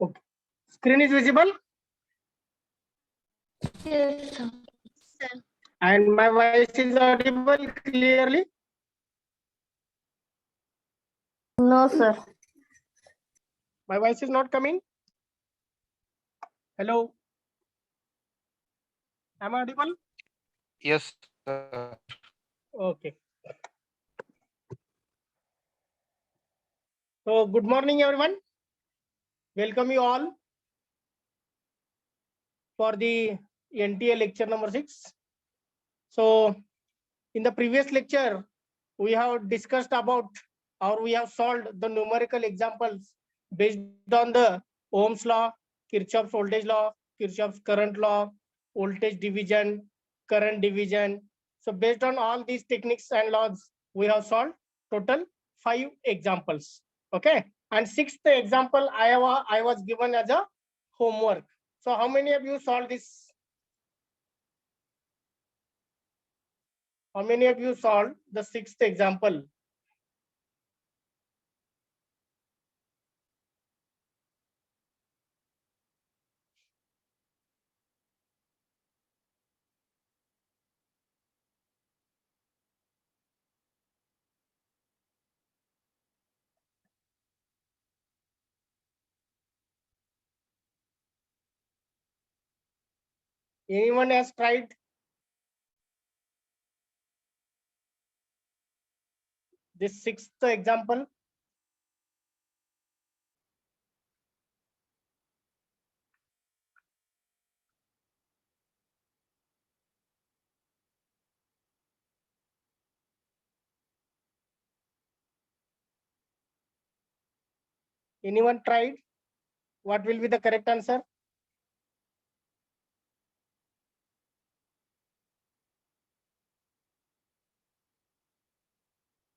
Okay. Screen is visible? Yes, sir. And my voice is audible clearly? No, sir. My voice is not coming? Hello? Am I audible? Yes. Okay. So good morning, everyone. Welcome you all for the NTA lecture number 6. So in the previous lecture, we have discussed about, or we have solved the numerical examples based on the Ohm's law, Kirchhoff's voltage law, Kirchhoff's current law, voltage division, current division. So based on all these techniques and laws, we have solved total 5 examples. Okay. And 6th example I was given as a homework. So how many of you solved this? How many of you solved the 6th example? Anyone has tried? This 6th example? Anyone tried? What will be the correct answer?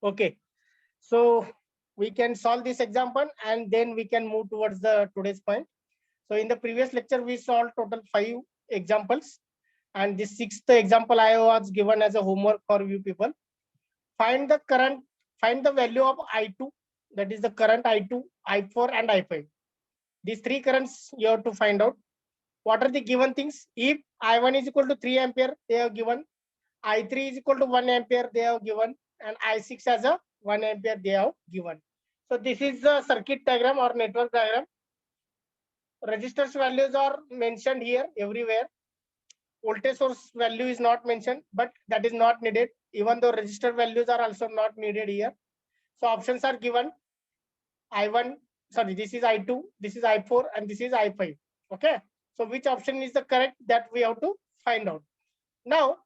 Okay. So we can solve this example and then we can move towards the today's point. So in the previous lecture, we solved total 5 examples. And this 6th example I was given as a homework for you people. Find the current, find the value of I2, that is the current I2, I4 and I5. These 3 currents you have to find out. What are the given things? If I1 is equal to 3 ampere, they have given. I3 is equal to 1 ampere, they have given. And I6 as a 1 ampere, they have given. So this is the circuit diagram or network diagram. Resistors values are mentioned here everywhere. Voltage source value is not mentioned, but that is not needed. Even though resistor values are also not needed here. So options are given. I1, sorry, this is I2, this is I4, and this is I5. Okay. So which option is the correct, that we have to find out. Now,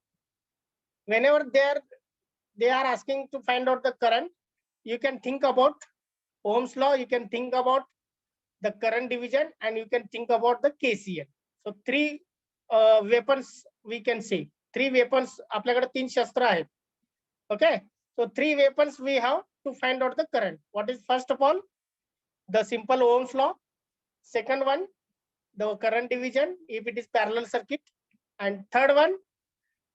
whenever they are asking to find out the current, you can think about Ohm's law, you can think about the current division, and you can think about the KCL. So 3 weapons we can say. 3 weapons, आपल्याकडे 3 शस्त्र आहेत. Okay. So 3 weapons we have to find out the current. What is first of all? The simple Ohm's law. Second one, the current division if it is parallel circuit. And third one,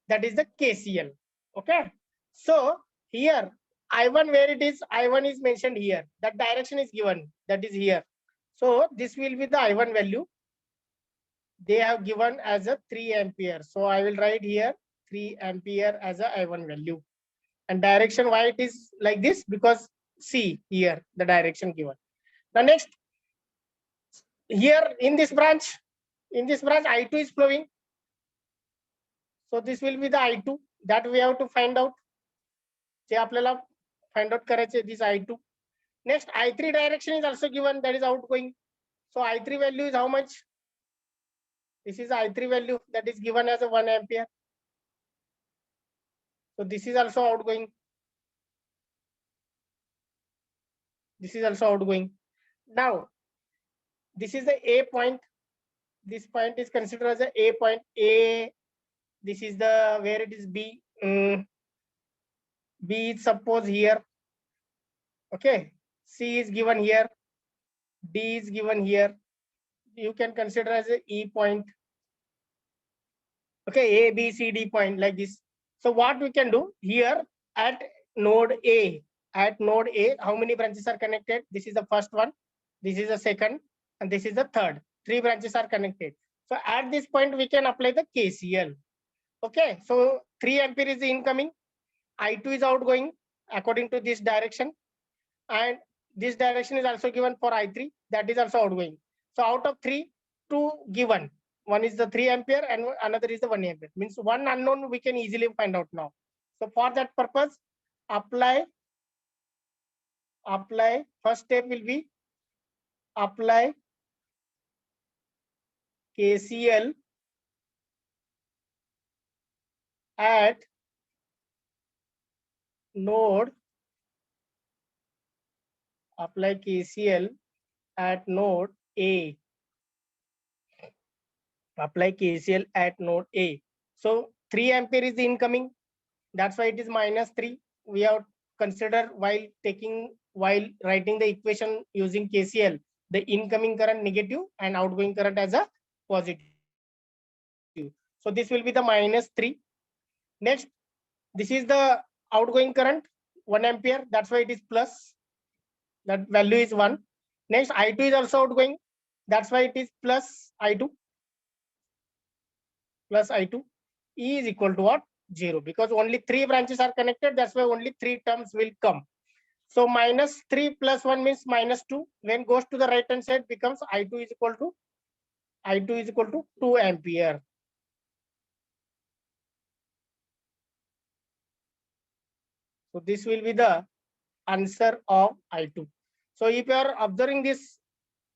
that is the KCL. Okay. So here I1, where it is, I1 is mentioned here. That direction is given, that is here. So this will be the I1 value. They have given as a 3 ampere. So I will write here 3 ampere as a I1 value. And direction why it is like this, because see here the direction given. The next, here in this branch I2 is flowing. So this will be the I2 that we have to find out. जे आपल्याला find out करायचे, this I2. Next, I3 direction is also given, that is outgoing. So I3 value is how much? This is I3 value that is given as a 1 ampere. So this is also outgoing. This is also outgoing. Now, this is the A point. This point is considered as a A point. A. This is the where it is B. B is suppose here. Okay. C is given here. D is given here. You can consider as a E point. Okay, A, B, C, D point like this. So what we can do here at node A, how many branches are connected? This is the first one. This is the second. and this is the third. 3 branches are connected. So at this point, we can apply the KCL. Okay, so 3 ampere is the incoming, I2 is outgoing according to this direction, and this direction is also given for I3, that is also outgoing. So out of 3, 2 given. One is the 3 ampere and another is the 1 ampere. Means one unknown we can easily find out now. So for that purpose, apply. First step will be apply KCL at node. Apply KCL at node A. Apply KCL at node A. So 3 ampere is the incoming. That's why it is -3. We have considered while writing the equation using KCL, the incoming current negative and outgoing current as a positive. So this will be the -3. Next, this is the outgoing current, 1 ampere. That's why it is plus. That value is 1. Next, I2 is also outgoing. That's why it is plus I2. Plus I2. E is equal to what? 0. Because only 3 branches are connected. That's why only 3 terms will come. So -3 plus 1 means -2. When goes to the right hand side, becomes I2 is equal to 2 ampere. So this will be the answer of I2. So if you are observing this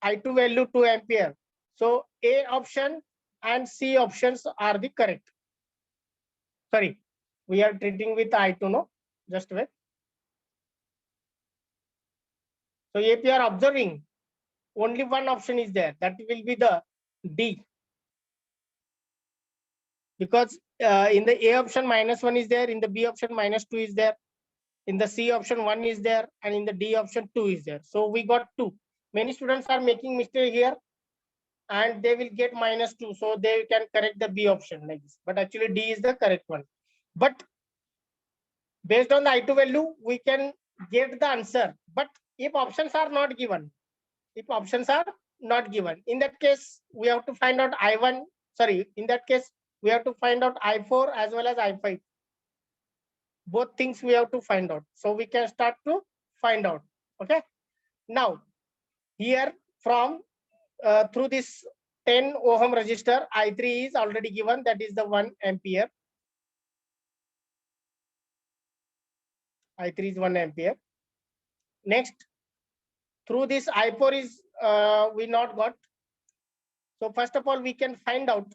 I2 value 2 ampere, so A option and C options are the correct. Sorry, we are treating with I2, no? Just wait. So if you are observing, only one option is there. That will be the D. Because in the A option -1 is there, in the B option -2 is there, in the C option 1 is there, and in the D option 2 is there. So we got 2. Many students are making mistake here, and they will get -2. So they can correct the B option like this. But actually D is the correct one. But based on the I2 value, we can get the answer. But if options are not given, in that case, we have to find out I1. Sorry, in that case, we have to find out I4 as well as I5. Both things we have to find out. So we can start to find out. Okay. Now, here from through this 10 ohm resistor, I3 is already given. That is the 1 ampere. I3 is 1 ampere. Next, through this I4 is we not got. So first of all, we can find out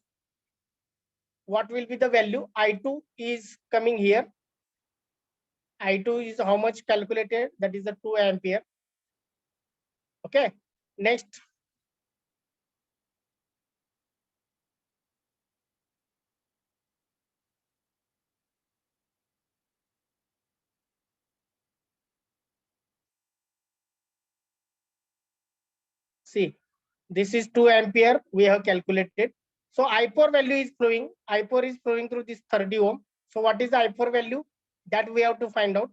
what will be the value. I2 is coming here. I2 is how much calculated? That is the 2 ampere. Okay. Next, see, this is 2 ampere we have calculated. So I4 value is flowing. I4 is flowing through this 30 ohm. So what is the I4 value? That we have to find out.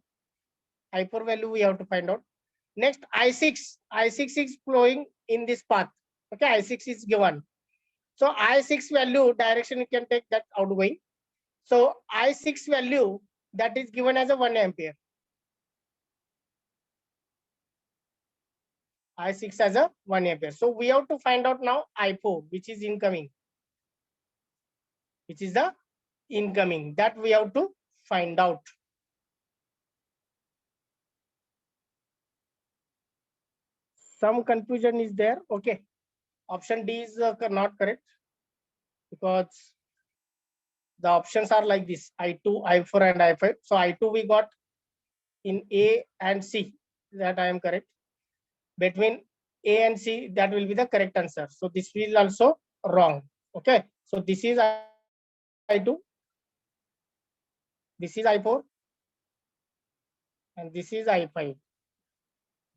I4 value we have to find out. Next, I6. I6 is flowing in this path. Okay, I6 is given. So I6 value direction you can take that outgoing. So I6 value that is given as a 1 ampere. I6 as a 1 ampere. So we have to find out now I4, which is incoming. Which is the incoming. That we have to find out. Some confusion is there. Okay. Option D is not correct. Because the options are like this: I2, I4, and I5. So I2 we got in A and C. That I am correct. Between A and C, that will be the correct answer. So this is also wrong. Okay. So this is I2. This is I4. And this is I5.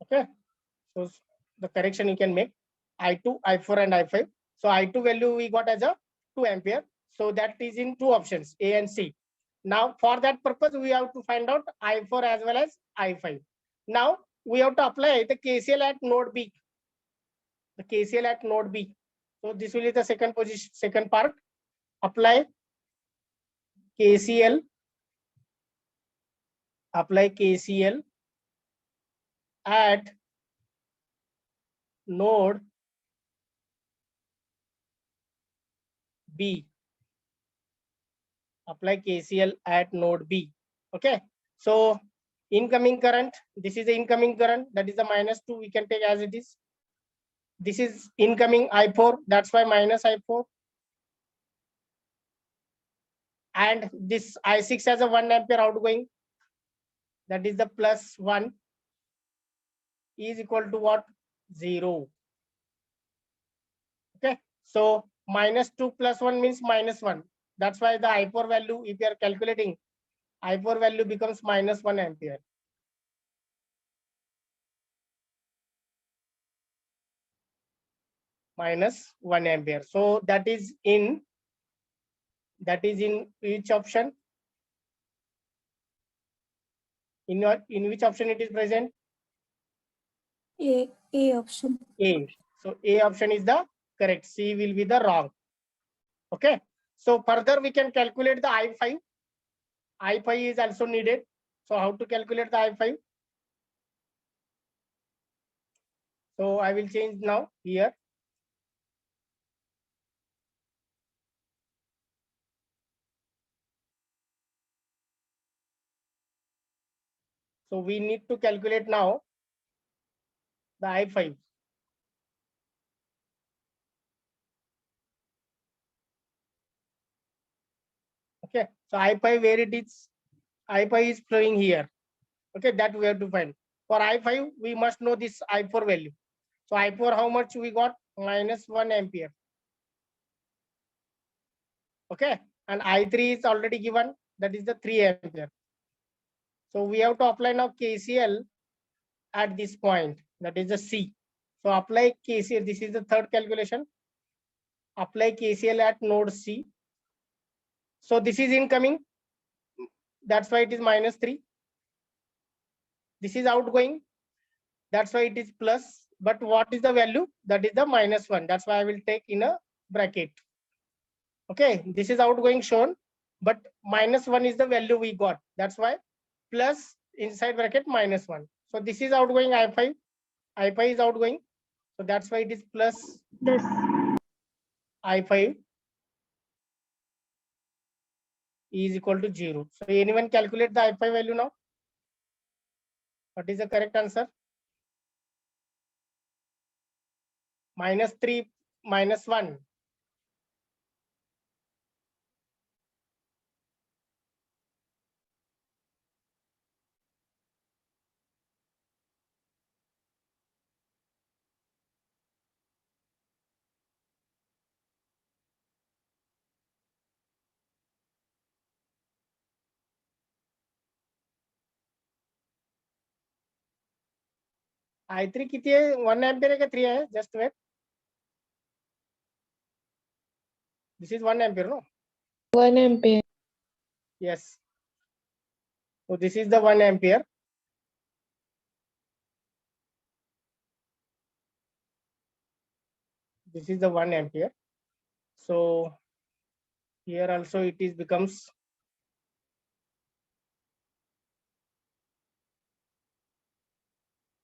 Okay. So the correction you can make: I2, I4, and I5. So I2 value we got as a 2 ampere. So that is in 2 options, A and C. Now for that purpose, we have to find out I4 as well as I5. Now we have to apply the KCL at node B. the KCL at node B. So this will be the second position, second part. Apply KCL. Apply KCL at node B. Apply KCL at node B. Okay. So incoming current, this is the incoming current, that is the -2, we can take as it is. This is incoming I4, that's why minus I4. And this I6 has a 1 ampere outgoing, that is the +1, is equal to what? 0. Okay. So -2 + 1 means -1. That's why the I4 value, if you are calculating, I4 value becomes -1 ampere. -1 ampere. So that is in which option? In which option it is present? A option. A. So A option is the correct. C will be the wrong. Okay. So further we can calculate the I5. I5 is also needed. So how to calculate the I5? So I will change now here. So we need to calculate now the I5. Okay. So I5 where it is? I5 is flowing here. Okay, that we have to find. For I5, we must know this I4 value. So I4, how much we got? -1 ampere. Okay, and I3 is already given, that is the 3 ampere. So we have to apply now KCL at this point, that is the C. So apply KCL, this is the third calculation. Apply KCL at node C. So this is incoming, that's why it is -3. This is outgoing, that's why it is plus. But what is the value? That is the -1. That's why I will take in a bracket. Okay, this is outgoing shown, but -1 is the value we got. That's why plus inside bracket -1. So this is outgoing I5. I5 is outgoing. So that's why it is plus This. I5 is equal to 0. So anyone calculate the I5 value now? What is the correct answer? -3 -1. I3 किती है? 1 ampere है क्या 3 है? Just wait. This is 1 ampere, no? 1 ampere. Yes. So this is the 1 ampere. This is the 1 ampere. So here also it is becomes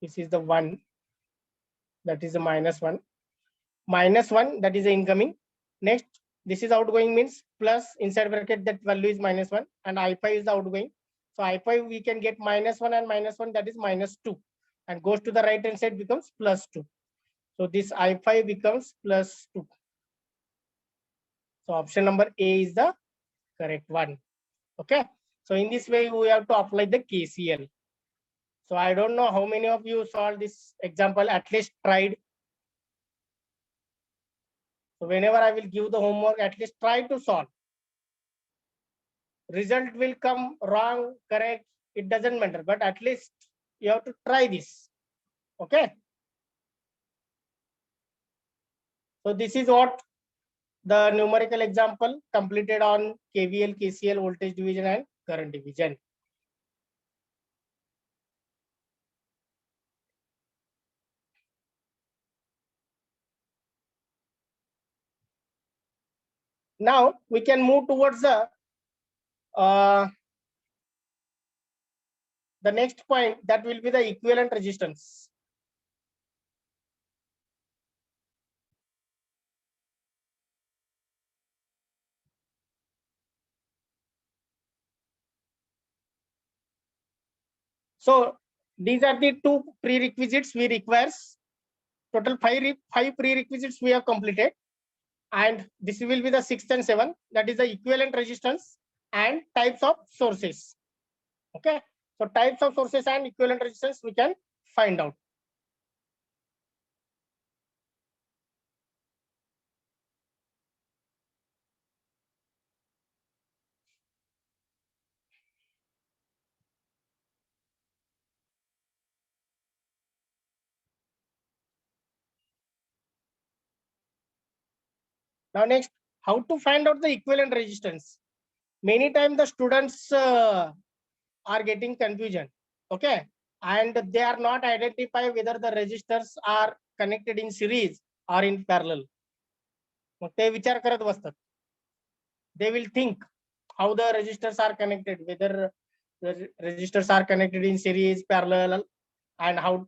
this is the 1, that is the -1. -1, that is the incoming. Next, this is outgoing means plus inside bracket that value is -1 and I5 is the outgoing. So I5 we can get -1 and -1, that is -2, and goes to the right hand side becomes +2. So this I5 becomes +2. So option number A is the correct one. Okay. So in this way we have to apply the KCL. So I don't know how many of you solved this example, at least tried. So whenever I will give the homework, at least try to solve. Result will come wrong, correct, it doesn't matter, but at least you have to try this. Okay. So this is what the numerical example completed on KVL, KCL, voltage division and current division. Now we can move towards the next point, that will be the equivalent resistance. So these are the two prerequisites we require. Total five prerequisites we have completed, and this will be the sixth and seventh, that is the equivalent resistance and types of sources. Okay, so types of sources and equivalent resistance we can find out. Now next, how to find out the equivalent resistance? Many times the students are getting confusion, okay, and they are not identify whether the resistors are connected in series or in parallel. They विचार करत बसतात. They will think how the resistors are connected, whether the resistors are connected in series, parallel, and how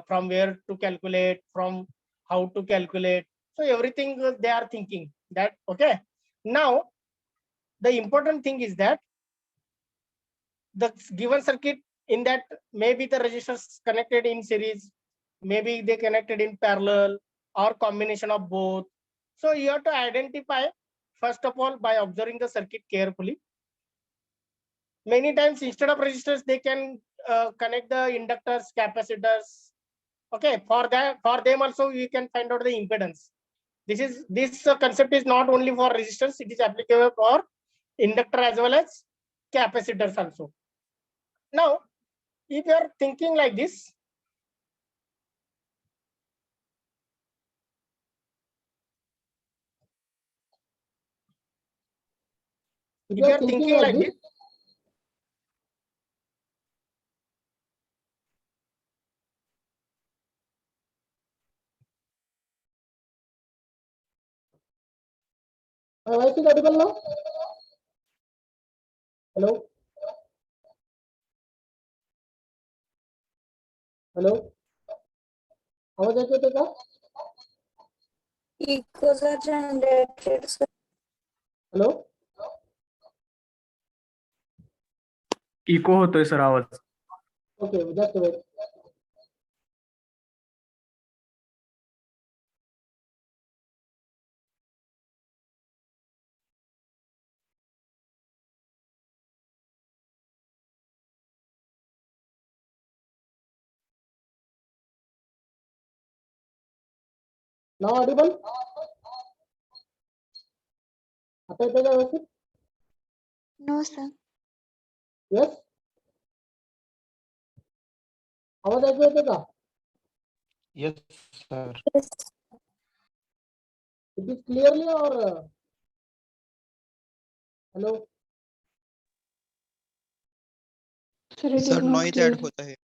from where to calculate, from how to calculate. So everything they are thinking that, okay. Now the important thing is that the given circuit, in that maybe the resistors connected in series, maybe they connected in parallel, or combination of both. So you have to identify first of all by observing the circuit carefully. Many times instead of resistors they can connect the inductors, capacitors. Okay, for them also you can find out the impedance. This concept is not only for resistors, it is applicable for inductor as well as capacitors also. Now if you are thinking like this, if you are thinking like this, voice is audible now? Hello? Hello? आवाज येतोय का? Echoes are generated, sir. Hello? Echo होतोय sir आवाज. Okay, just wait. Now audible? आता येतोय का व्यवस्थित? No, sir. Yes? आवाज ऐकू येतोय का? Yes, sir. Yes. It is clearly or hello? Sir, it is Sir, not noise clear. Add होता है.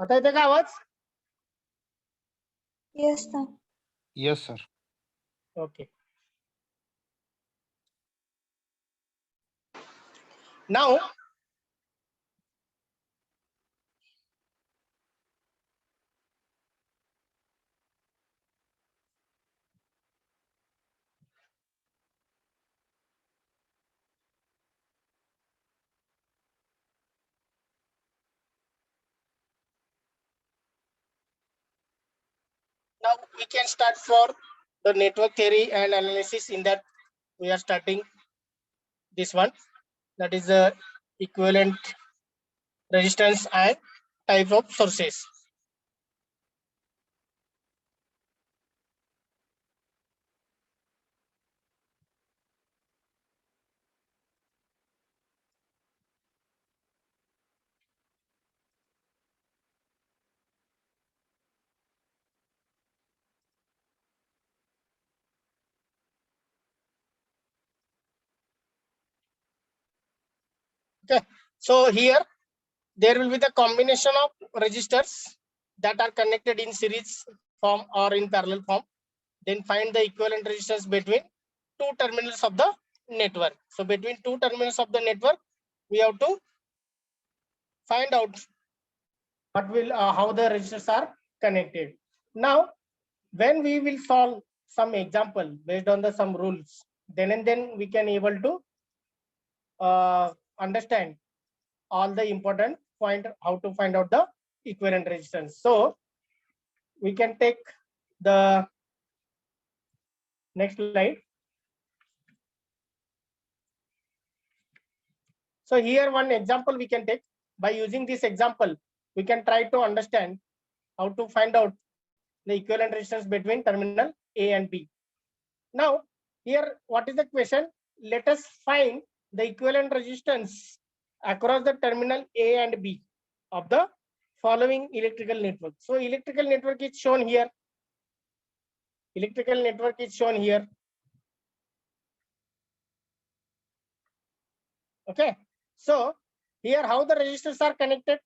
आता येते का आवाज? Yes, sir. Yes, sir. Okay. Now we can start for the network theory and analysis. In that we are starting this one, that is the equivalent resistance and types of sources. So here there will be the combination of registers that are connected in series form or in parallel form. Then find the equivalent resistance between two terminals of the network. So between two terminals of the network, we have to find out what will how the registers are connected. Now, when we will solve some example based on the some rules, then and then we can able to understand all the important point how to find out the equivalent resistance. So we can take the next slide. So here one example we can take. By using this example, we can try to understand how to find out the equivalent resistance between terminal A and B. Now, here what is the question? Let us find the equivalent resistance across the terminal A and B of the following electrical network. So electrical network is shown here. Electrical network is shown here. Okay. So here how the resistors are connected.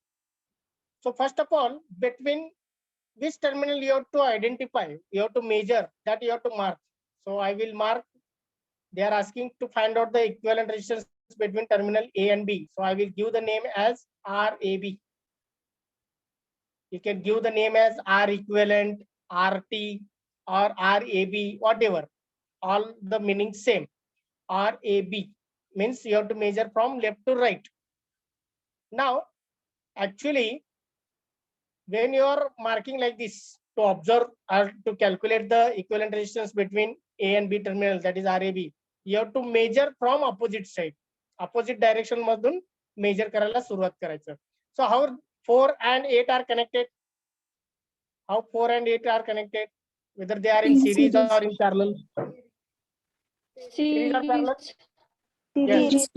So first of all, between which terminal you have to identify, you have to measure, that you have to mark. So I will mark. They are asking to find out the equivalent resistance between terminal A and B. So I will give the name as RAB. You can give the name as R equivalent, RT, or RAB, whatever. All the meaning same. RAB means you have to measure from left to right. Now, actually, when you are marking like this to observe or to calculate the equivalent resistance between A and B terminal, that is RAB, you have to measure from opposite side. Opposite direction मधून measure करायला सुरुवात करायचं. So how 4 and 8 are connected? How 4 and 8 are connected? Whether they are in series or in parallel? Series or parallel? Yes.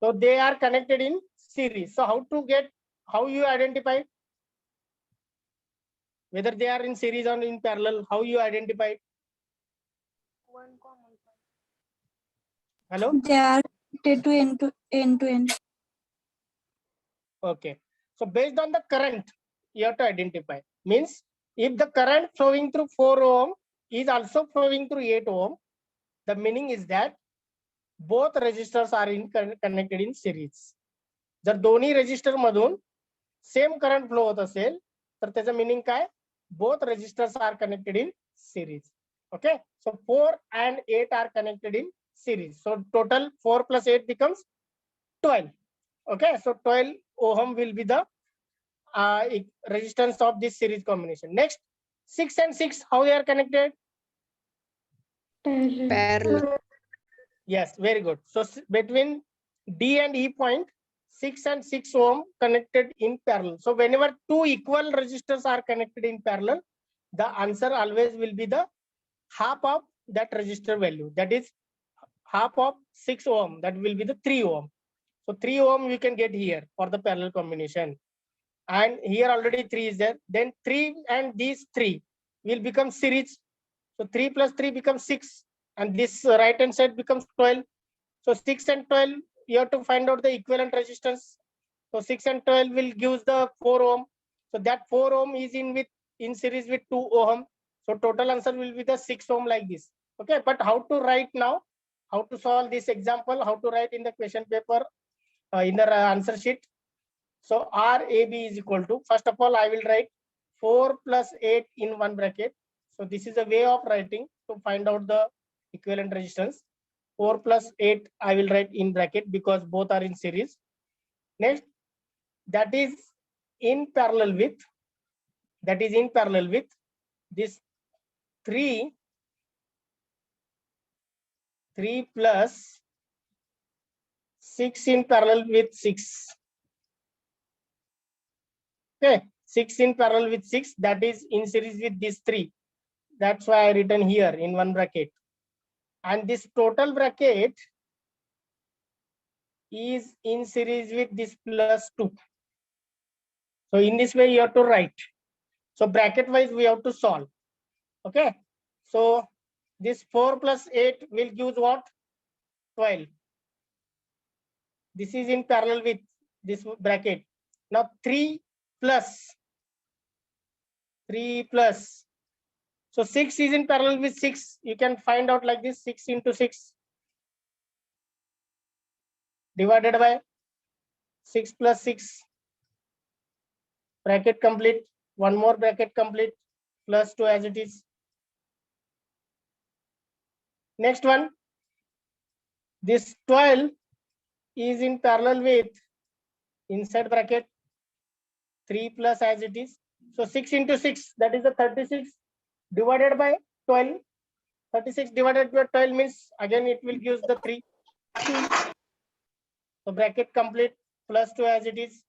So they are connected in series. So how you identify whether they are in series or in parallel? How you identify? Hello? They are connected to end to end. Okay. So based on the current, you have to identify. Means if the current flowing through 4 ohm is also flowing through 8 ohm, the meaning is that both resistors are connected in series. जर दोन्ही resistor मधून same current flow होत असेल तर त्याचं meaning काय? Both resistors are connected in series. Okay, so 4 and 8 are connected in series. So total 4 plus 8 becomes 12. Okay, so 12 ohm will be the resistance of this series combination. Next, 6 and 6, how they are connected? Parallel. Yes, very good. So between D and E point, 6 and 6 ohm connected in parallel. So whenever two equal resistors are connected in parallel, the answer always will be the half of that resistor value. That is half of 6 ohm. That will be the 3 ohm. So 3 ohm you can get here for the parallel combination. And here already 3 is there. Then 3 and these 3 will become series. So 3 plus 3 becomes 6. And this right hand side becomes 12. So 6 and 12, you have to find out the equivalent resistance. So 6 and 12 will give the 4 ohm. So that 4 ohm is in series with 2 ohm. So total answer will be the 6 ohm like this. Okay, but how to write now? How to solve this example? How to write in the question paper in the answer sheet? So RAB is equal to, first of all, I will write 4 plus 8 in one bracket. So this is a way of writing to find out the equivalent resistance. 4 plus 8 I will write in bracket because both are in series. Next, that is in parallel with this 3 plus 6 in parallel with 6. Okay, 6 in parallel with 6, that is in series with these 3. That's why I written here in one bracket. And this total bracket is in series with this plus 2. So in this way you have to write. So bracket wise we have to solve. Okay. So this 4 plus 8 will give what? 12. This is in parallel with this bracket. Now 3 plus. So 6 is in parallel with 6. You can find out like this: 6 into 6 divided by 6 plus 6. Bracket complete. One more bracket complete. Plus 2 as it is. Next one. This 12 is in parallel with inside bracket 3 plus as it is. So 6 into 6, that is the 36 divided by 12. 36 divided by 12 means again it will give the 3. So bracket complete, plus 2 as it is.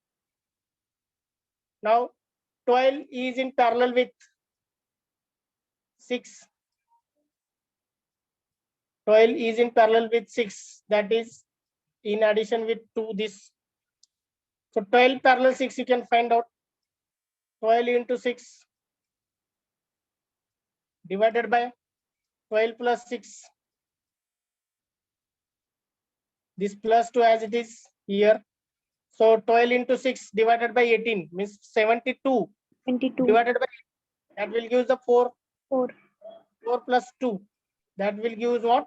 Now 12 is in parallel with 6. 12 is in parallel with 6, that is in addition with 2 this. So 12 parallel 6 you can find out. 12 into 6 divided by 12 plus 6. This plus 2 as it is here. So 12 into 6 divided by 18 means 72 22. divided by, that will give the 4. 4. 4 plus 2, that will give what?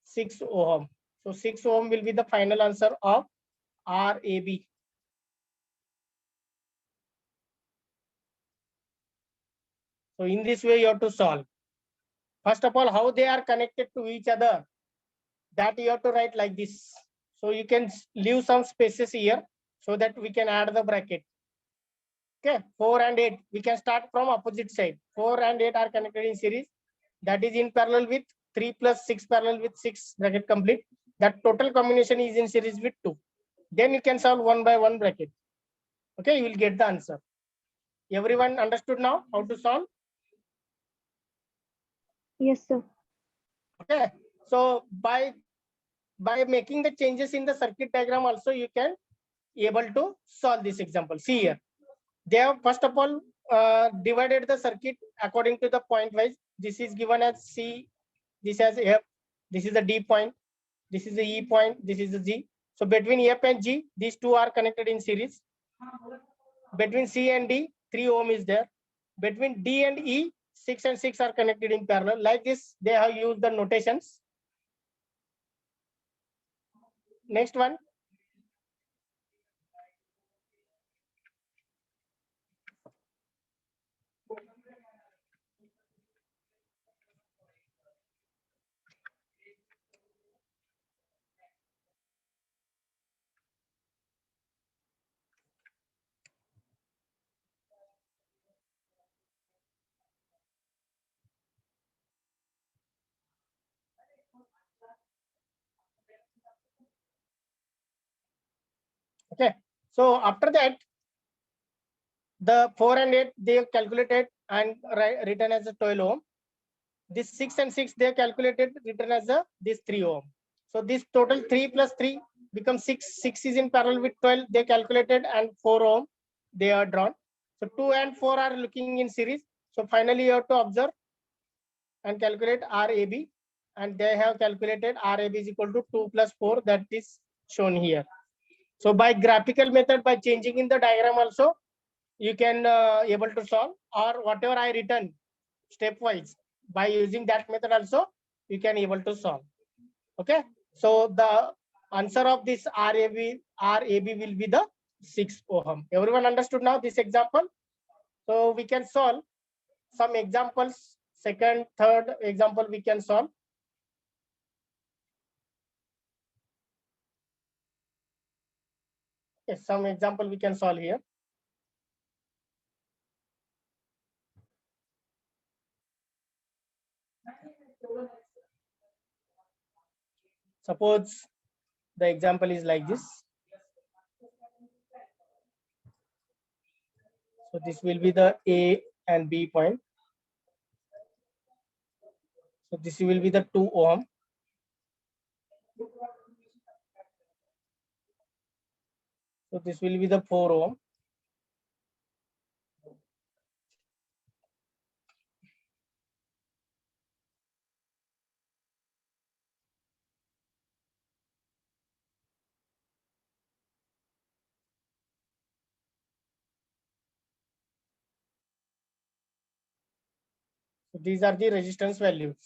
6 ohm. So 6 ohm will be the final answer of RAB. So in this way you have to solve. First of all, how they are connected to each other, that you have to write like this. So you can leave some spaces here so that we can add the bracket. Okay, 4 and 8, we can start from opposite side. 4 and 8 are connected in series. That is in parallel with 3 plus 6 parallel with 6, bracket complete. That total combination is in series with 2. Then you can solve one by one bracket. Okay, you will get the answer. Everyone understood now how to solve? Yes, sir. Okay, so by making the changes in the circuit diagram also you can able to solve this example. See here, they have first of all divided the circuit according to the point wise. This is given as C, this as F, this is the D point, this is the E point, this is the G. So between F and G, these two are connected in series. Between C and D, 3 ohm is there. Between D and E, 6 and 6 are connected in parallel. Like this, they have used the notations. Next one. Okay, so after that, the 4 and 8 they have calculated and written as a 12 ohm. This 6 and 6 they have calculated, written as a this 3 ohm. So this total 3 plus 3 becomes 6. 6 is in parallel with 12. They calculated and 4 ohm they are drawn. So 2 and 4 are looking in series. So finally you have to observe and calculate RAB, and they have calculated RAB is equal to 2 plus 4, that is shown here. So by graphical method, by changing in the diagram also, you can able to solve, or whatever I written stepwise, by using that method also you can able to solve. Okay, so the answer of this RAB will be the 6 ohm. Everyone understood now this example? So we can solve some examples. Second, third example we can solve. Yes, some example we can solve here. Suppose the example is like this. So this will be the A and B point. So this will be the 2 ohm. So this will be the 4 ohm. So these are the resistance values.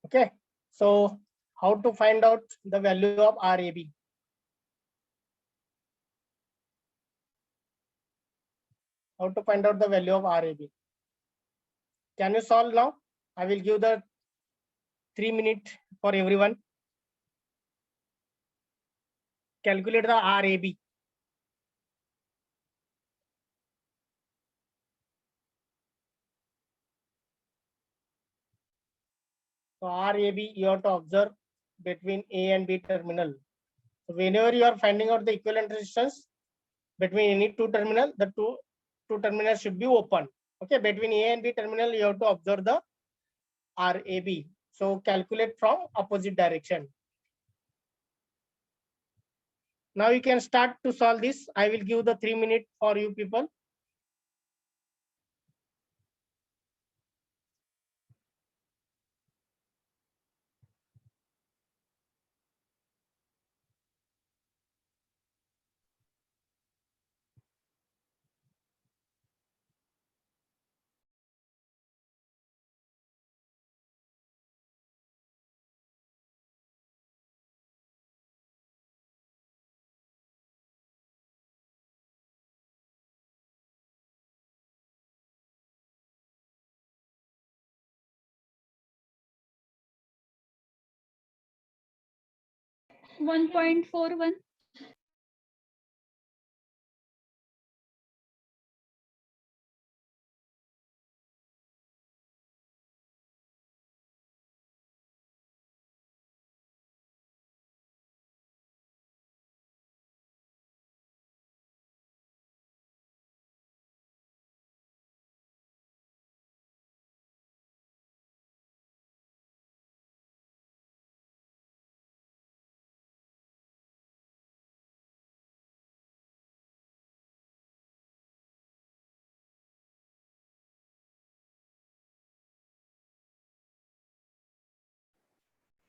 Okay, so how to find out the value of RAB? How to find out the value of RAB? Can you solve now? I will give the 3 minutes for everyone. Calculate the RAB. So RAB, you have to observe between A and B terminal. So whenever you are finding out the equivalent resistance between any two terminal, the two terminals should be open. Okay, between A and B terminal, you have to observe the RAB. So calculate from opposite direction. Now you can start to solve this. I will give the 3 minutes for you people. One 1.41.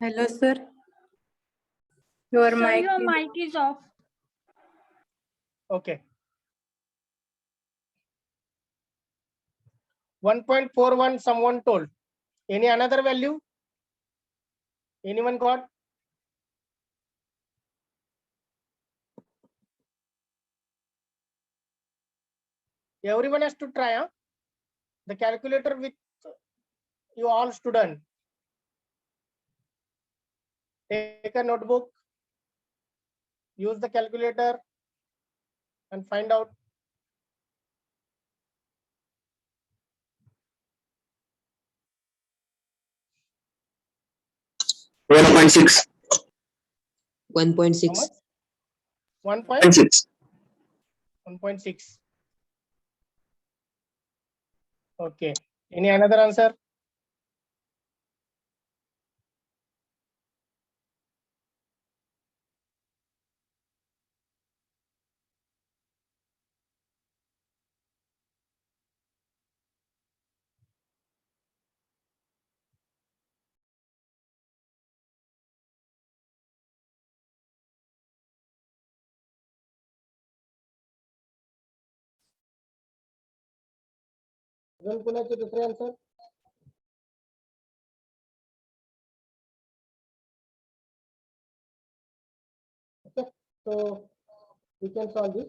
Hello, sir. Your Sir, mic your is mic is off. Okay. 1.41 someone told. Any another value? Anyone got? Everyone has to try, huh? The calculator with you all student. Take a notebook, use the calculator and find out. One point six. 1.6. 1.6. Okay. Any another answer? अजून कुणाचे दुसरे answer? Okay, so we can solve this.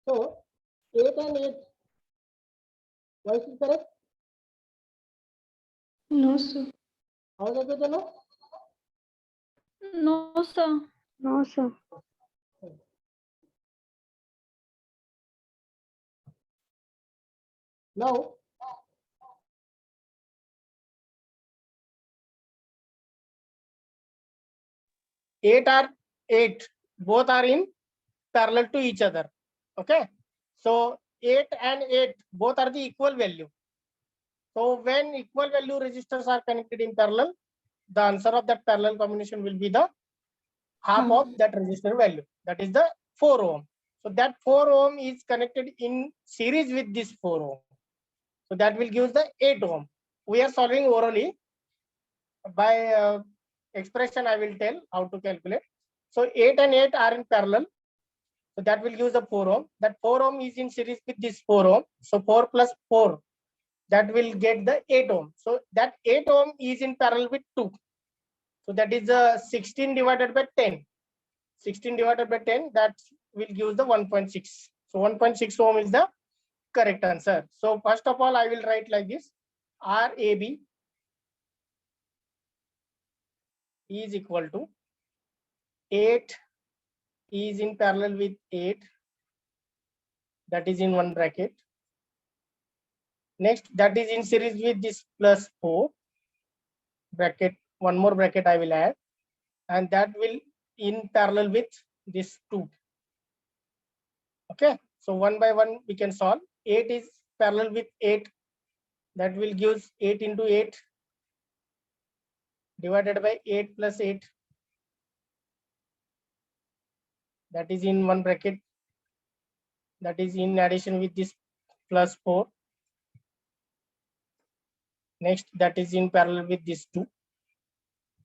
So 8 and 8. Voice is correct? No, sir. आवाज ऐकू येतो ना? No, sir. no, sir. Now, Eight both are in parallel to each other. Okay, so 8 and 8 both are the equal value. So when equal value resistors are connected in parallel, the answer of that parallel combination will be the half of that resistor value, that is the 4 ohm. So that 4 ohm is connected in series with this 4 ohm. So that will give the 8 ohm. We are solving orally. By expression, I will tell how to calculate. So 8 and 8 are in parallel. So that will give the 4 ohm. That 4 ohm is in series with this 4 ohm. So 4 plus 4, that will get the 8 ohm. So that 8 ohm is in parallel with 2. So that is 16 divided by 10. 16 divided by 10, that will give the 1.6. So 1.6 ohm is the correct answer. So first of all, I will write like this. RAB is equal to 8 is in parallel with 8. That is in one bracket. Next, that is in series with this plus 4 bracket. One more bracket I will add, and that will in parallel with this 2. Okay, so one by one we can solve. 8 is parallel with 8. That will give 8 into 8 divided by 8 plus 8. That is in one bracket. That is in addition with this plus 4. Next, that is in parallel with this 2.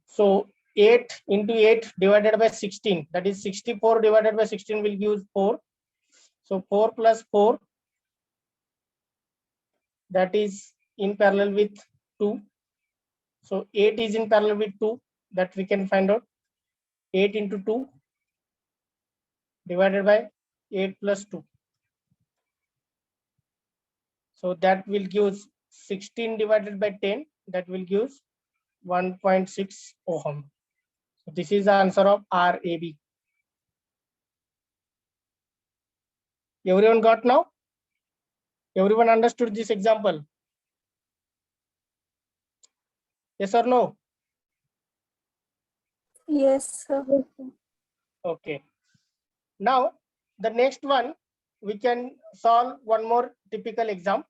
So 8 into 8 divided by 16. That is 64 divided by 16 will give 4. So 4 plus 4, that is in parallel with 2. So 8 is in parallel with 2. That we can find out. 8 into 2 divided by 8 plus 2. So that will give 16 divided by 10. That will give 1.6 ohm. So this is the answer of RAB. Everyone got now? Everyone understood this example? Yes or no? Yes, sir. Okay. Now the next one, we can solve one more typical example.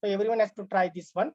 So everyone has to try this one.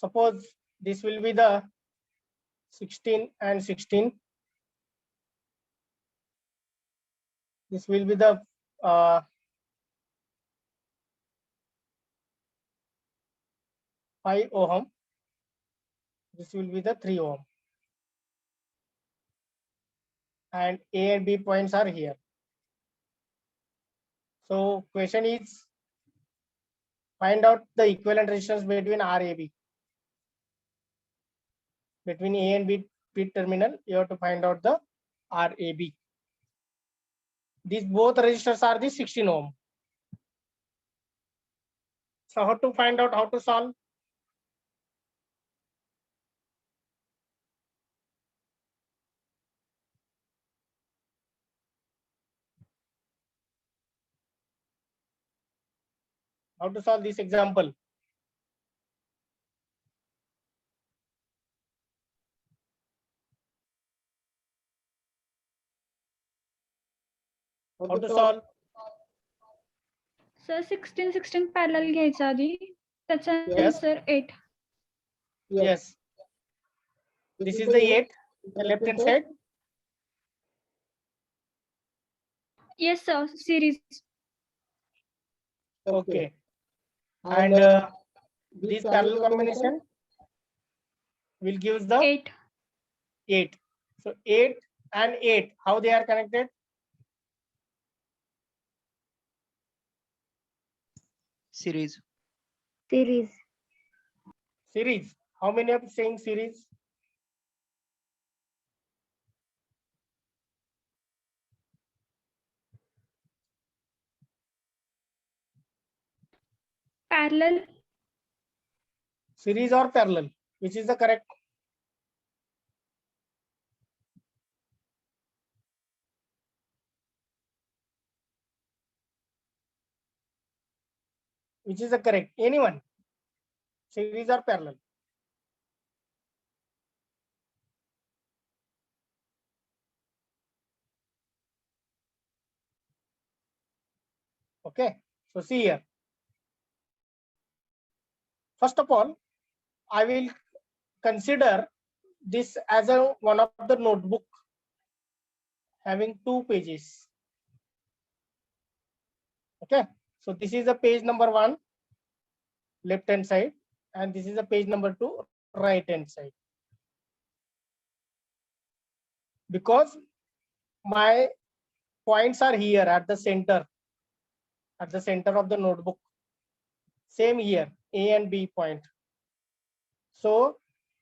Suppose this will be the 16 and 16. This will be the 5 ohm. This will be the 3 ohm. And A and B points are here. So question is, find out the equivalent resistance between RAB. Between A and B terminal, you have to find out the RAB. These both resistors are the 16 ohm. So how to find out, how to solve? How to solve this example? How to solve? Sir 16 parallel घ्यायचा आधी त्याच्यानंतर 8. Yes. This is the 8, the left hand side. Yes sir, series. Okay. And this parallel combination will give the 8. 8. So 8 and 8, how they are connected? Series. Series. Series. How many are saying series? Parallel. Series or parallel? Which is the correct? Which is the correct? Anyone? Series or parallel? Okay. So see here. First of all, I will consider this as a one of the notebook having 2 pages. Okay. So this is a page number 1, left hand side, and this is a page number 2, right hand side. Because my points are here at the center of the notebook. Same here, A and B point. So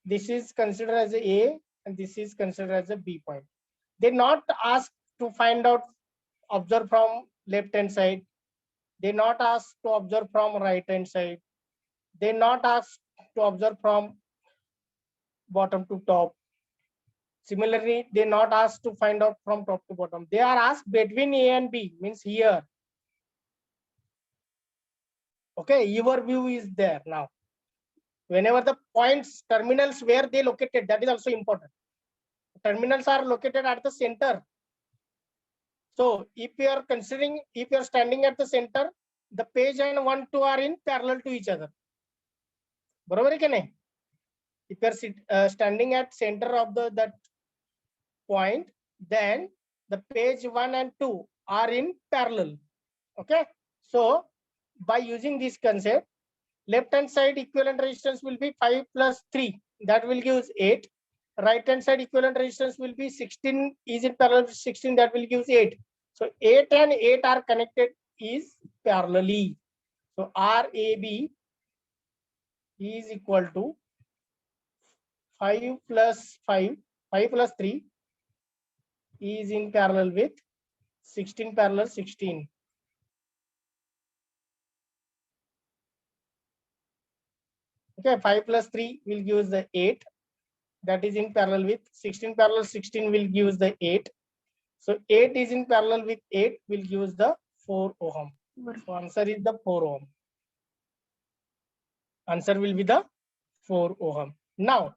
this is considered as a A and this is considered as a B point. They not ask to find out, observe from left hand side. They not ask to observe from right hand side. They not ask to observe from bottom to top. Similarly, they not asked to find out from top to bottom. They are asked between A and B, means here. Okay, your view is there now. Whenever the points, terminals, where they located, that is also important. Terminals are located at the center. So if you are considering, if you are standing at the center, the page and 1, 2 are in parallel to each other. बरोबर है क्या नहीं? If you are standing at center of that point, then the page 1 and 2 are in parallel. Okay. So by using this concept, left hand side equivalent resistance will be 5 plus 3. That will give us 8. Right hand side equivalent resistance will be 16, is in parallel with 16, that will give us 8. So 8 and 8 are connected is parallelly. So RAB is equal to 5 plus 5 plus 3 is in parallel with 16 parallel 16. Okay, 5 plus 3 will give us the 8. That is in parallel with 16 parallel 16 will give us the 8. So 8 is in parallel with 8 will give us the 4 ohm. So answer is the 4 ohm. Answer will be the 4 ohm. Now,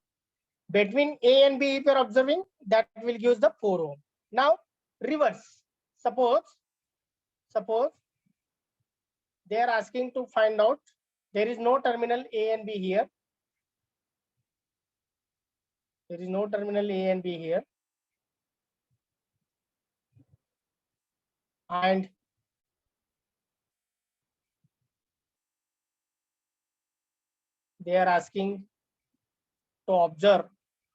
between A and B, if you are observing, that will give us the 4 ohm. Now, reverse. Suppose they are asking to find out, there is no terminal A and B here. There is no terminal A and B here. And they are asking to observe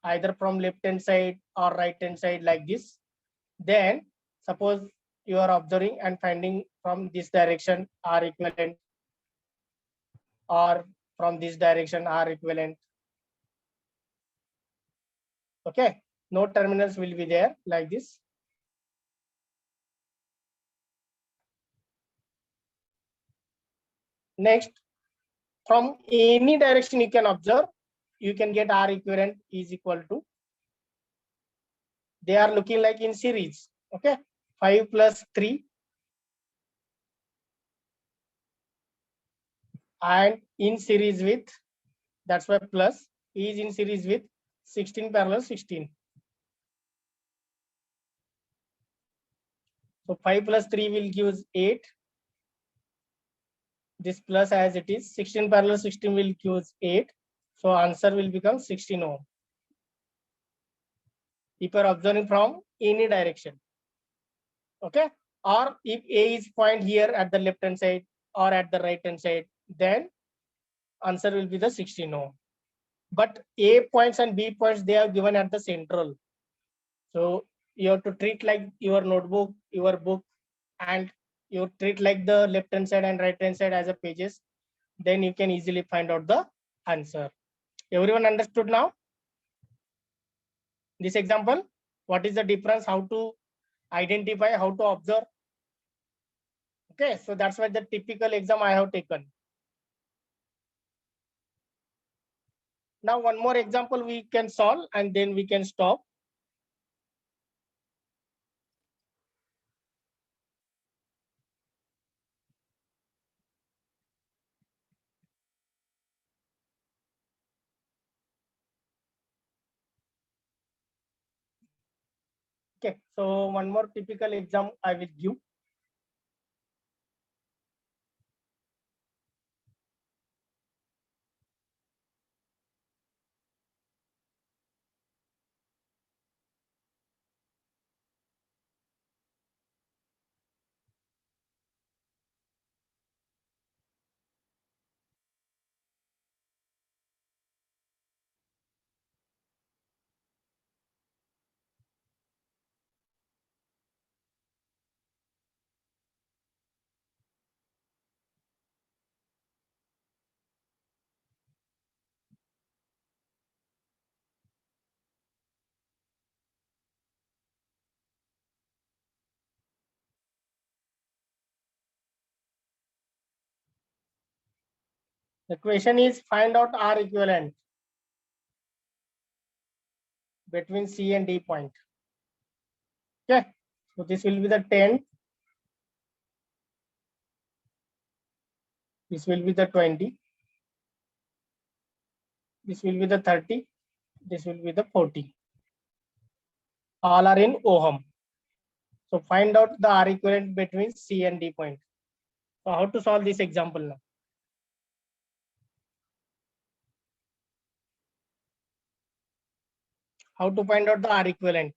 either from left hand side or right hand side like this. Then suppose you are observing and finding from this direction R equivalent, or from this direction R equivalent. Okay, no terminals will be there like this. Next, from any direction you can observe, you can get R equivalent is equal to, they are looking like in series. Okay, 5 plus 3 and in series with, that's why plus, is in series with 16 parallel 16. So 5 plus 3 will give us 8. This plus as it is, 16 parallel 16 will give us 8. So answer will become 16 ohm. If you are observing from any direction. Okay. Or if A is point here at the left hand side or at the right hand side, then answer will be the 16 ohm. But A points and B points, they are given at the central. So you have to treat like your notebook, your book, and you treat like the left hand side and right hand side as a pages. then you can easily find out the answer. Everyone understood now? This example, what is the difference, how to identify, how to observe? Okay, so that's why the typical exam I have taken. Now one more example we can solve and then we can stop. Okay, so one more typical exam I will give. The question is find out R equivalent between C and D point. Okay, so this will be the 10. This will be the 20. This will be the 30. This will be the 40. All are in ohm. So find out the R equivalent between C and D point. So how to solve this example now? How to find out the R equivalent?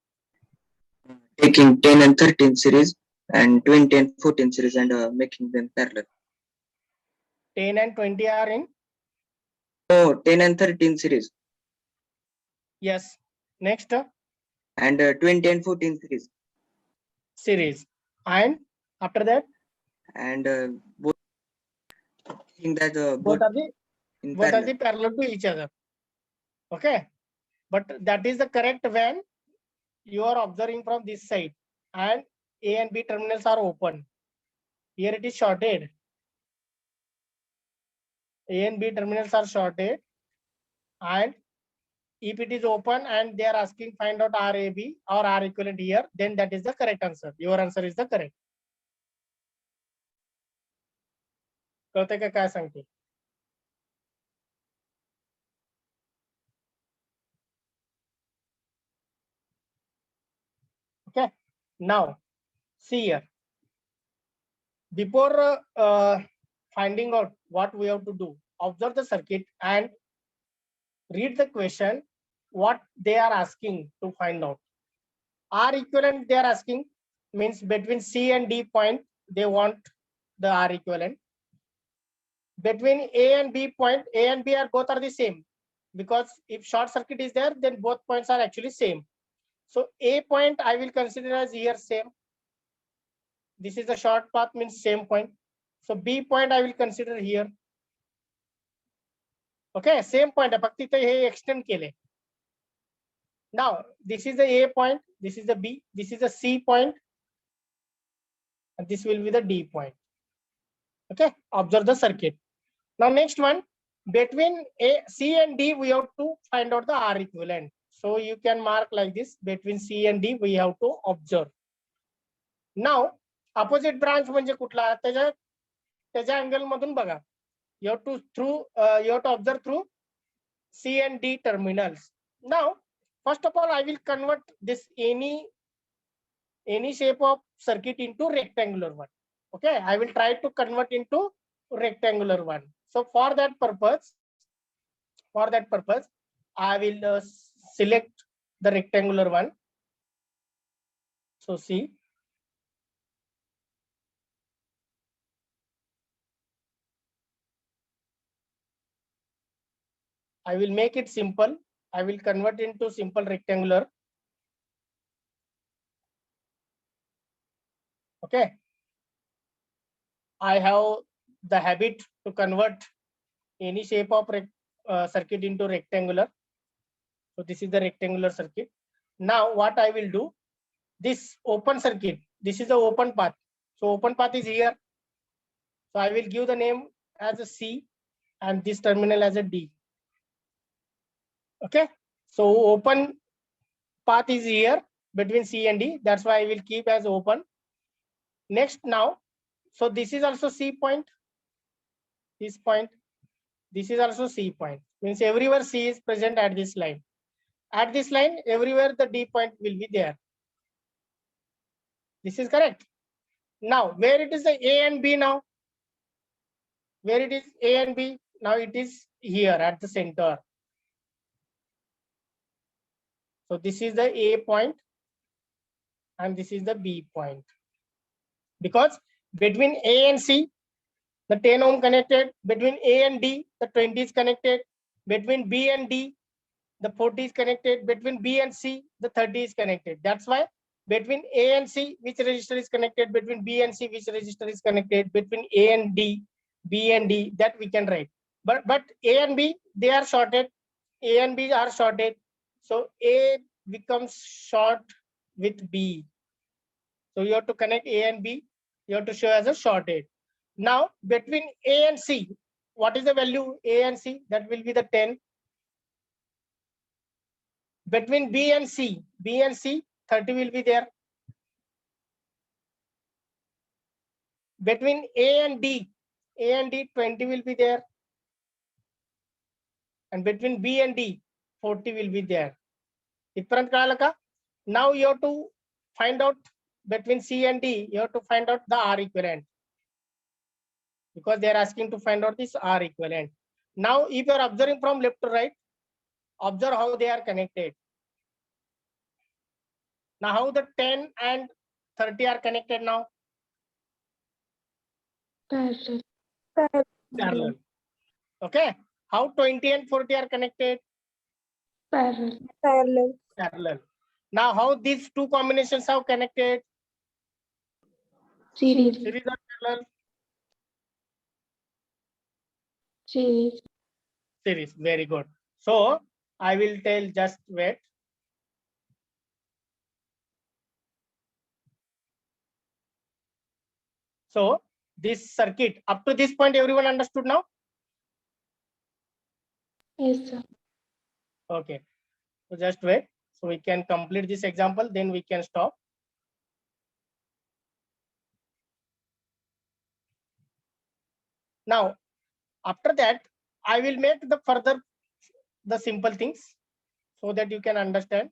Taking 10 and 13 series and 20 and 14 series and making them parallel. 10 and 20 are in? Oh, 10 and 13 series Yes. Next and 20 and 14 series. series. And after that? And both thinking that Both are in the parallel. parallel to each other. Okay. But that is the correct when you are observing from this side and A and B terminals are open. Here it is shorted. A and B terminals are shorted, and if it is open and they are asking find out RAB or R equivalent here, then that is the correct answer. Your answer is the correct. कळतंय का काय सांगते? Okay. Now, see here. Before finding out what we have to do, observe the circuit and read the question, what they are asking to find out. R equivalent they are asking means between C and D point, they want the R equivalent. Between A and B point, A and B are both are the same, because if short circuit is there, then both points are actually same. So A point I will consider as here same. This is the short path means same point. So B point I will consider here. Okay, same point. Extend केले. Now this is the A point, this is the B, this is the C point, and this will be the D point. Okay, observe the circuit. Now next one, between C and D we have to find out the R equivalent. So you can mark like this, between C and D we have to observe. Now opposite branch म्हणजे कुठला त्याच्या angle मधून बघा. You have to observe through C and D terminals. Now first of all I will convert this any shape of circuit into rectangular one. Okay, I will try to convert into rectangular one. So for that purpose I will select the rectangular one. So see, I will make it simple. I will convert into simple rectangular. Okay, I have the habit to convert any shape of circuit into rectangular. So this is the rectangular circuit. Now what I will do, this open circuit, this is the open path. So open path is here. So I will give the name as a C and this terminal as a D. Okay. So open path is here between C and D. That's why I will keep as open. Next now, so this is also C point. This point. This is also C point. Means everywhere C is present at this line. At this line, everywhere the D point will be there. This is correct. Now, where it is the A and B now? Where it is A and B? Now it is here at the center. So this is the A point and this is the B point. Because between A and C, the 10 ohm connected. Between A and D, the 20 is connected. Between B and D, the 40 is connected. Between B and C, the 30 is connected. That's why between A and C, which resistor is connected? Between B and C, which resistor is connected? Between A and D, B and D, that we can write. But A and B, they are shorted. A and B are shorted. So A becomes short with B. So you have to connect A and B. You have to show as a shorted. Now between A and C, what is the value A and C? That will be the 10. Between B and C, 30 will be there. Between A and D, 20 will be there. And between B and D, 40 will be there. Different kalaka. Now you have to find out between C and D, you have to find out the R equivalent. Because they are asking to find out this R equivalent. Now, if you are observing from left to right, observe how they are connected. Now, how the 10 and 30 are connected now? Parallel. Parallel. Okay. How 20 and 40 are connected? Parallel. Parallel. Now, how these two combinations are connected? Series. Series or parallel? Series. Series. Very good. So, I will tell, just wait. So, this circuit, up to this point, everyone understood now? Yes, sir. Okay. So, just wait. So, we can complete this example, then we can stop. Now, after that, I will make the further the simple things so that you can understand.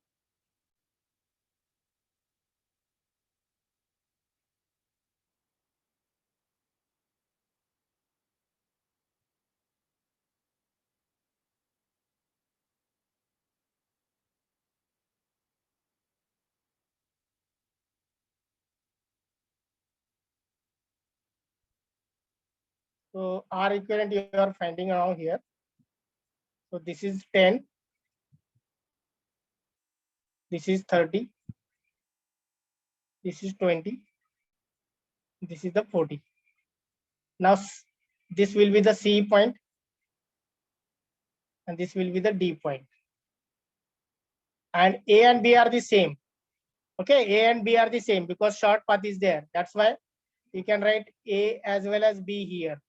So R equivalent you are finding now here. So this is 10. This is 30. This is 20. This is the 40. Now this will be the C point and this will be the D point. And A and B are the same. Okay, A and B are the same because short path is there. That's why you can write A as well as B here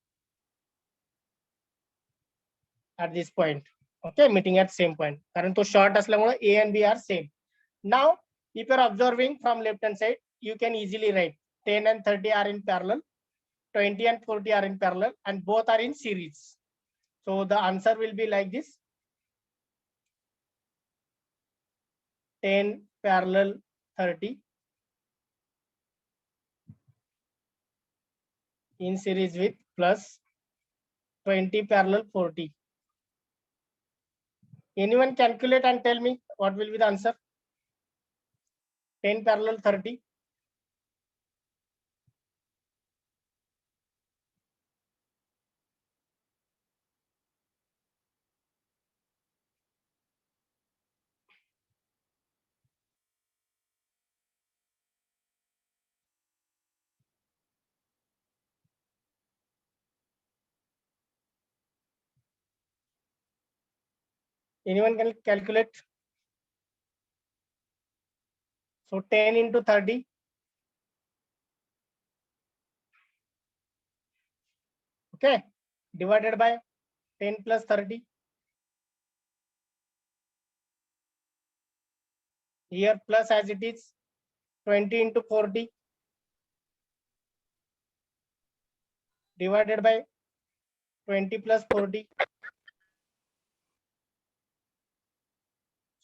at this point. Okay, meeting at same point. कारण तो short असल्यामुळे A and B are same. Now, if you are observing from left hand side, you can easily write 10 and 30 are in parallel, 20 and 40 are in parallel, and both are in series. So the answer will be like this: 10 parallel 30 in series with plus 20 parallel 40. Anyone calculate and tell me what will be the answer? 10 parallel 30. Anyone can calculate? So 10 into 30. Okay, divided by 10 plus 30. Here plus as it is 20 into 40 divided by 20 plus 40.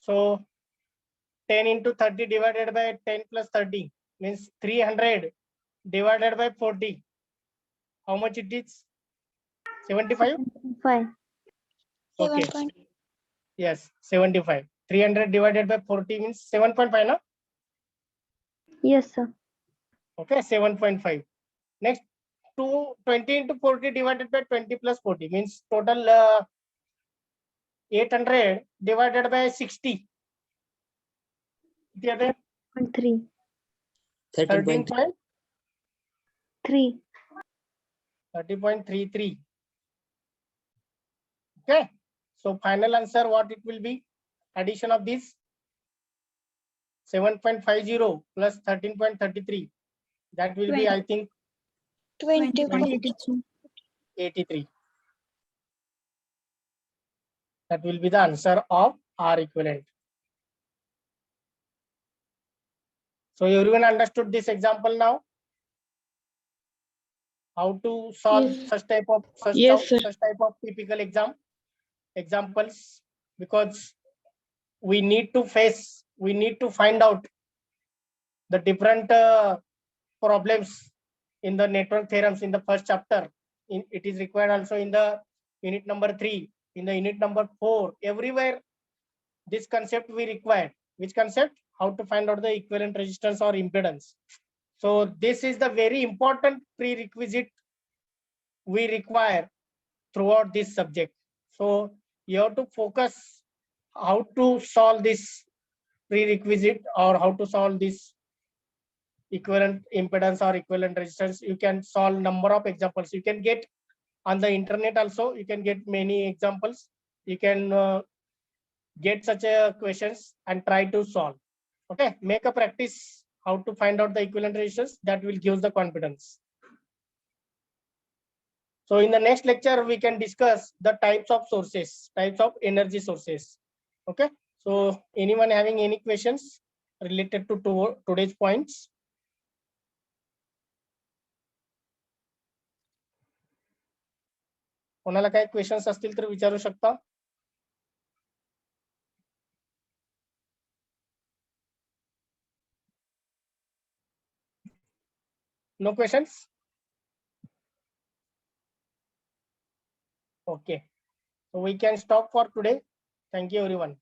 So 10 into 30 divided by 10 plus 30 means 300 divided by 40. How much it is? 75? 5. Okay. Yes, 75. 300 divided by 40 means 7.5, no? Yes, sir. Okay, 7.5. Next, 20 into 40 divided by 20 plus 40 means total 800 divided by 60. The other 3. 13.3. 3. 30.33. Okay. So final answer, what it will be? Addition of this 7.50 plus 13.33. That will be, I think, 83. That will be the answer of R equivalent. So everyone understood this example now? How to solve Yes. such type of Yes, sir. typical examples, because we need to find out the different problems in the network theorems in the first chapter. It is required also in the unit number 3, in the unit number 4. Everywhere this concept we require. Which concept? How to find out the equivalent resistance or impedance. So this is the very important prerequisite we require throughout this subject. So you have to focus how to solve this prerequisite or how to solve this equivalent impedance or equivalent resistance. You can solve number of examples. You can get on the internet also. You can get many examples. You can get such a questions and try to solve. Okay, make a practice how to find out the equivalent resistance. That will give the confidence. So in the next lecture, we can discuss the types of sources, types of energy sources. Okay. So anyone having any questions related to today's points? कोणाला काही questions असतील तर विचारू शकता. No questions? Okay. So we can stop for today. Thank you, everyone.